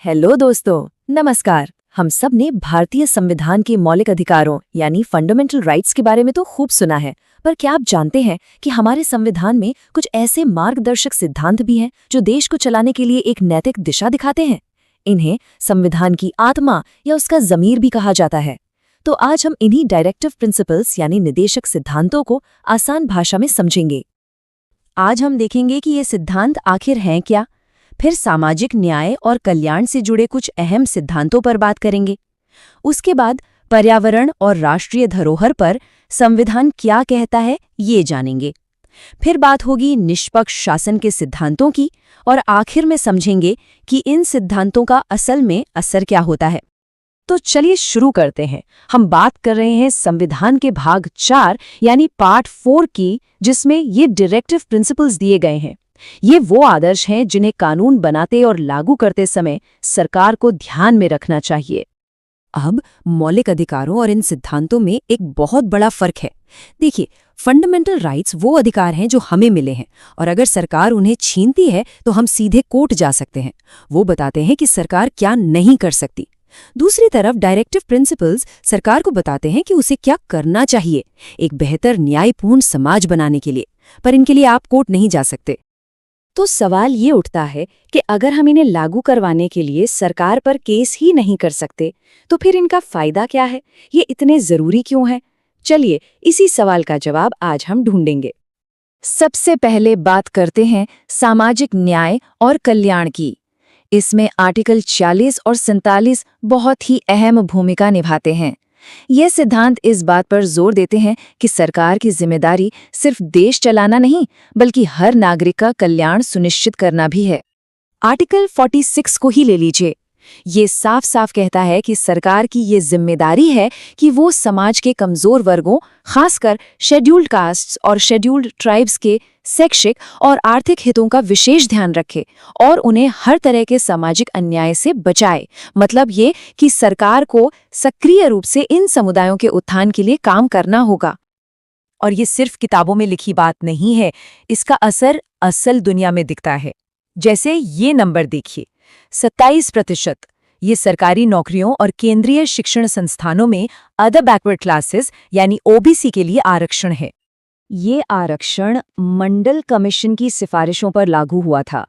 Hello दोस्तों, नमस्कार। हम सब ने भारतीय संविधान के मौलिक अधिकारों यानी फंडामेंटल राइट्स के बारे में तो खूब सुना है, पर क्या आप जानते हैं कि हमारे संविधान में कुछ ऐसे मार्गदर्शक सिद्धांत भी हैं जो देश को चलाने के लिए एक नैतिक दिशा दिखाते हैं। इन्हें संविधान की आत्मा या उसका ज़मीर भी कहा जाता है। तो आज हम इन्हीं डायरेक्टिव प्रिंसिपल्स यानी निर्देशक सिद्धांतों को आसान भाषा में समझेंगे। आज हम देखेंगे कि ये सिद्धांत आखिर हैं क्या, फिर सामाजिक न्याय और कल्याण से जुड़े कुछ अहम सिद्धांतों पर बात करेंगे। उसके बाद पर्यावरण और राष्ट्रीय धरोहर पर संविधान क्या कहता है ये जानेंगे। फिर बात होगी निष्पक्ष शासन के सिद्धांतों की और आखिर में समझेंगे कि इन सिद्धांतों का असल में असर क्या होता है। तो चलिए शुरू करते हैं। हम बात कर रहे हैं संविधान के भाग 4 यानी पार्ट 4 की, जिसमें ये डायरेक्टिव प्रिंसिपल्स दिए गए हैं। ये वो आदर्श हैं जिन्हें कानून बनाते और लागू करते समय सरकार को ध्यान में रखना चाहिए। अब मौलिक अधिकारों और इन सिद्धांतों में एक बहुत बड़ा फर्क है। देखिए, फंडामेंटल राइट्स वो अधिकार हैं जो हमें मिले हैं और अगर सरकार उन्हें छीनती है तो हम सीधे कोर्ट जा सकते हैं। वो बताते हैं कि सरकार क्या नहीं कर सकती। दूसरी तरफ डायरेक्टिव प्रिंसिपल्स सरकार को बताते हैं कि उसे क्या करना चाहिए एक बेहतर न्यायपूर्ण समाज बनाने के लिए, पर इनके लिए आप कोर्ट नहीं जा सकते। तो सवाल ये उठता है कि अगर हम इन्हें लागू करवाने के लिए सरकार पर केस ही नहीं कर सकते तो फिर इनका फायदा क्या है, ये इतने जरूरी क्यों है? चलिए इसी सवाल का जवाब आज हम ढूंढेंगे। सबसे पहले बात करते हैं सामाजिक न्याय और कल्याण की। इसमें आर्टिकल 40 और 47 बहुत ही अहम भूमिका निभाते हैं। ये सिद्धांत इस बात पर जोर देते हैं कि सरकार की जिम्मेदारी सिर्फ देश चलाना नहीं, बल्कि हर नागरिक का कल्याण सुनिश्चित करना भी है। आर्टिकल 46 को ही ले लीजिए। ये साफ साफ कहता है कि सरकार की ये जिम्मेदारी है कि वो समाज के कमजोर वर्गों, खासकर शेड्यूल्ड कास्ट्स और शेड्यूल्ड ट्राइब्स के शैक्षिक और आर्थिक हितों का विशेष ध्यान रखे और उन्हें हर तरह के सामाजिक अन्याय से बचाए। मतलब ये कि सरकार को सक्रिय रूप से इन समुदायों के उत्थान के लिए काम करना होगा। और ये सिर्फ किताबों में लिखी बात नहीं है, इसका असर असल दुनिया में दिखता है। जैसे ये नंबर देखिए, 27% ये सरकारी नौकरियों और केंद्रीय शिक्षण संस्थानों में अदर बैकवर्ड क्लासेस यानी ओबीसी के लिए आरक्षण है। ये आरक्षण मंडल कमीशन की सिफारिशों पर लागू हुआ था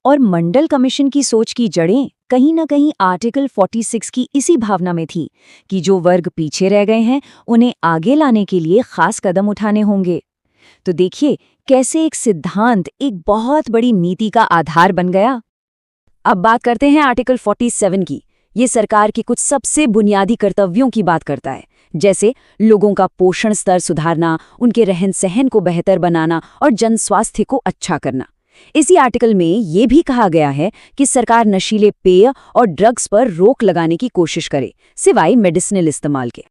और मंडल कमीशन की सोच की जड़ें कहीं न कहीं आर्टिकल 46 की इसी भावना में थी कि जो वर्ग पीछे रह गए हैं उन्हें आगे लाने के लिए खास कदम उठाने होंगे। तो देखिए कैसे एक सिद्धांत एक बहुत बड़ी नीति का आधार बन गया। अब बात करते हैं आर्टिकल 47 की। ये सरकार के कुछ सबसे बुनियादी कर्तव्यों की बात करता है, जैसे लोगों का पोषण स्तर सुधारना, उनके रहन सहन को बेहतर बनाना और जन स्वास्थ्य को अच्छा करना। इसी आर्टिकल में ये भी कहा गया है कि सरकार नशीले पेय और ड्रग्स पर रोक लगाने की कोशिश करे, सिवाय मेडिसिनल इस्तेमाल के।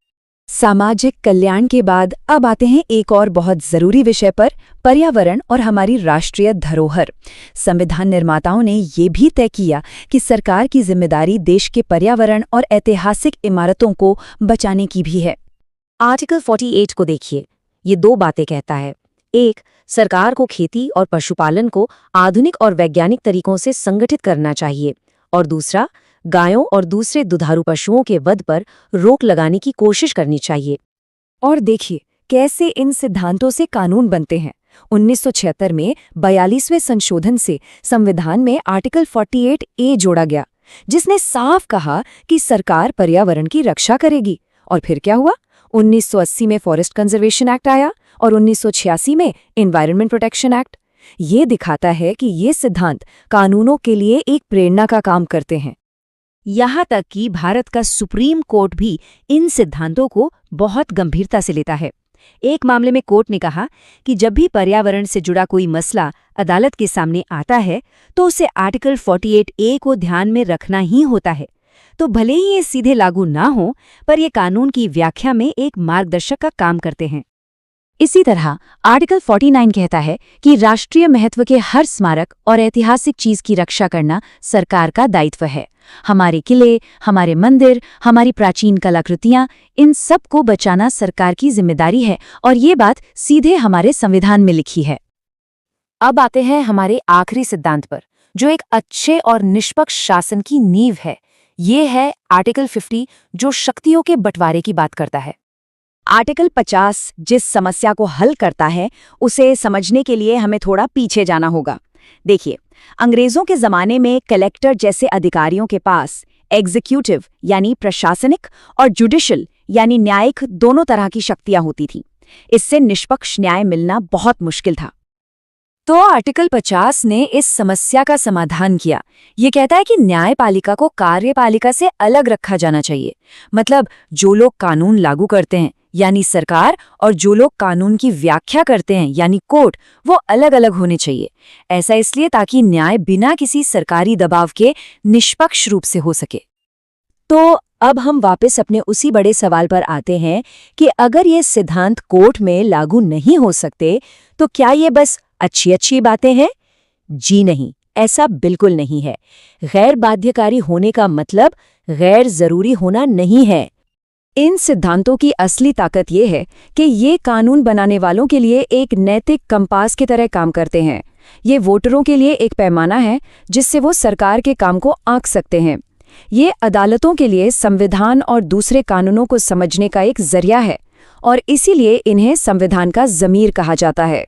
सामाजिक कल्याण के बाद अब आते हैं एक और बहुत जरूरी विषय पर, पर्यावरण और हमारी राष्ट्रीय धरोहर। संविधान निर्माताओं ने ये भी तय किया कि सरकार की जिम्मेदारी देश के पर्यावरण और ऐतिहासिक इमारतों को बचाने की भी है। आर्टिकल 48 को देखिए, ये दो बातें कहता है। एक, सरकार को खेती और पशुपालन को आधुनिक और वैज्ञानिक तरीकों से संगठित करना चाहिए, और दूसरा, गायों और दूसरे दुधारू पशुओं के वध पर रोक लगाने की कोशिश करनी चाहिए। और देखिए कैसे इन सिद्धांतों से कानून बनते हैं। 1976 में 42वें संशोधन से संविधान में आर्टिकल 48A जोड़ा गया, जिसने साफ कहा कि सरकार पर्यावरण की रक्षा करेगी। और फिर क्या हुआ? 1980 में फॉरेस्ट कंजर्वेशन एक्ट आया और 1986 में एनवायरनमेंट प्रोटेक्शन एक्ट। ये दिखाता है कि ये सिद्धांत कानूनों के लिए एक प्रेरणा का काम करते हैं। यहाँ तक कि भारत का सुप्रीम कोर्ट भी इन सिद्धांतों को बहुत गंभीरता से लेता है। एक मामले में कोर्ट ने कहा कि जब भी पर्यावरण से जुड़ा कोई मसला अदालत के सामने आता है तो उसे आर्टिकल 48A को ध्यान में रखना ही होता है। तो भले ही ये सीधे लागू ना हो, पर ये कानून की व्याख्या में एक मार्गदर्शक का काम करते हैं। इसी तरह आर्टिकल 49 कहता है कि राष्ट्रीय महत्व के हर स्मारक और ऐतिहासिक चीज की रक्षा करना सरकार का दायित्व है। हमारे किले, हमारे मंदिर, हमारी प्राचीन कलाकृतियां, इन सब को बचाना सरकार की जिम्मेदारी है और ये बात सीधे हमारे संविधान में लिखी है। अब आते हैं हमारे आखिरी सिद्धांत पर, जो एक अच्छे और निष्पक्ष शासन की नींव है। ये है आर्टिकल 50, जो शक्तियों के बंटवारे की बात करता है। आर्टिकल 50 जिस समस्या को हल करता है, उसे समझने के लिए हमें थोड़ा पीछे जाना होगा। देखिए, अंग्रेजों के जमाने में कलेक्टर जैसे अधिकारियों के पास एग्जीक्यूटिव यानी प्रशासनिक और जुडिशियल यानी न्यायिक दोनों तरह की शक्तियां होती थीं। इससे निष्पक्ष न्याय मिलना बहुत मुश्किल था। तो आर्टिकल 50 ने इस समस्या का समाधान किया। ये कहता है कि न्यायपालिका को कार्यपालिका से अलग रखा जाना चाहिए। मतलब जो लोग कानून लागू करते हैं यानी सरकार, और जो लोग कानून की व्याख्या करते हैं यानी कोर्ट, वो अलग अलग होने चाहिए। ऐसा इसलिए ताकि न्याय बिना किसी सरकारी दबाव के निष्पक्ष रूप से हो सके। तो अब हम वापस अपने उसी बड़े सवाल पर आते हैं कि अगर ये सिद्धांत कोर्ट में लागू नहीं हो सकते, तो क्या ये बस अच्छी अच्छी बातें हैं? जी नहीं, ऐसा बिल्कुल नहीं है। गैर बाध्यकारी होने का मतलब गैर जरूरी होना नहीं है। इन सिद्धांतों की असली ताकत ये है कि ये कानून बनाने वालों के लिए एक नैतिक कंपास की तरह काम करते हैं। ये वोटरों के लिए एक पैमाना है जिससे वो सरकार के काम को आंक सकते हैं। ये अदालतों के लिए संविधान और दूसरे कानूनों को समझने का एक जरिया है, और इसीलिए इन्हें संविधान का ज़मीर कहा जाता है।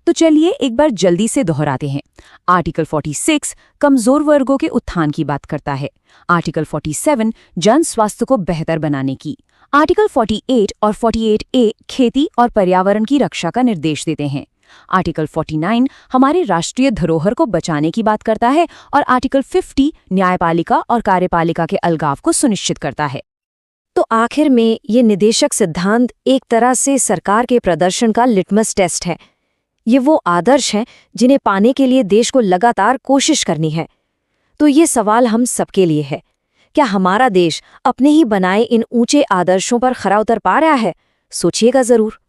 तो चलिए एक बार जल्दी से दोहराते हैं। आर्टिकल 46 कमजोर वर्गों के उत्थान की बात करता है। आर्टिकल 47 जन स्वास्थ्य को बेहतर बनाने की। आर्टिकल 48 और 48A खेती और पर्यावरण की रक्षा का निर्देश देते हैं। आर्टिकल 49 हमारे राष्ट्रीय धरोहर को बचाने की बात करता है, और आर्टिकल 50 न्यायपालिका और कार्यपालिका के अलगाव को सुनिश्चित करता है। तो आखिर में ये निदेशक सिद्धांत एक तरह से सरकार के प्रदर्शन का लिटमस टेस्ट है। ये वो आदर्श हैं जिन्हें पाने के लिए देश को लगातार कोशिश करनी है। तो ये सवाल हम सबके लिए है, क्या हमारा देश अपने ही बनाए इन ऊंचे आदर्शों पर खरा उतर पा रहा है? सोचिएगा जरूर।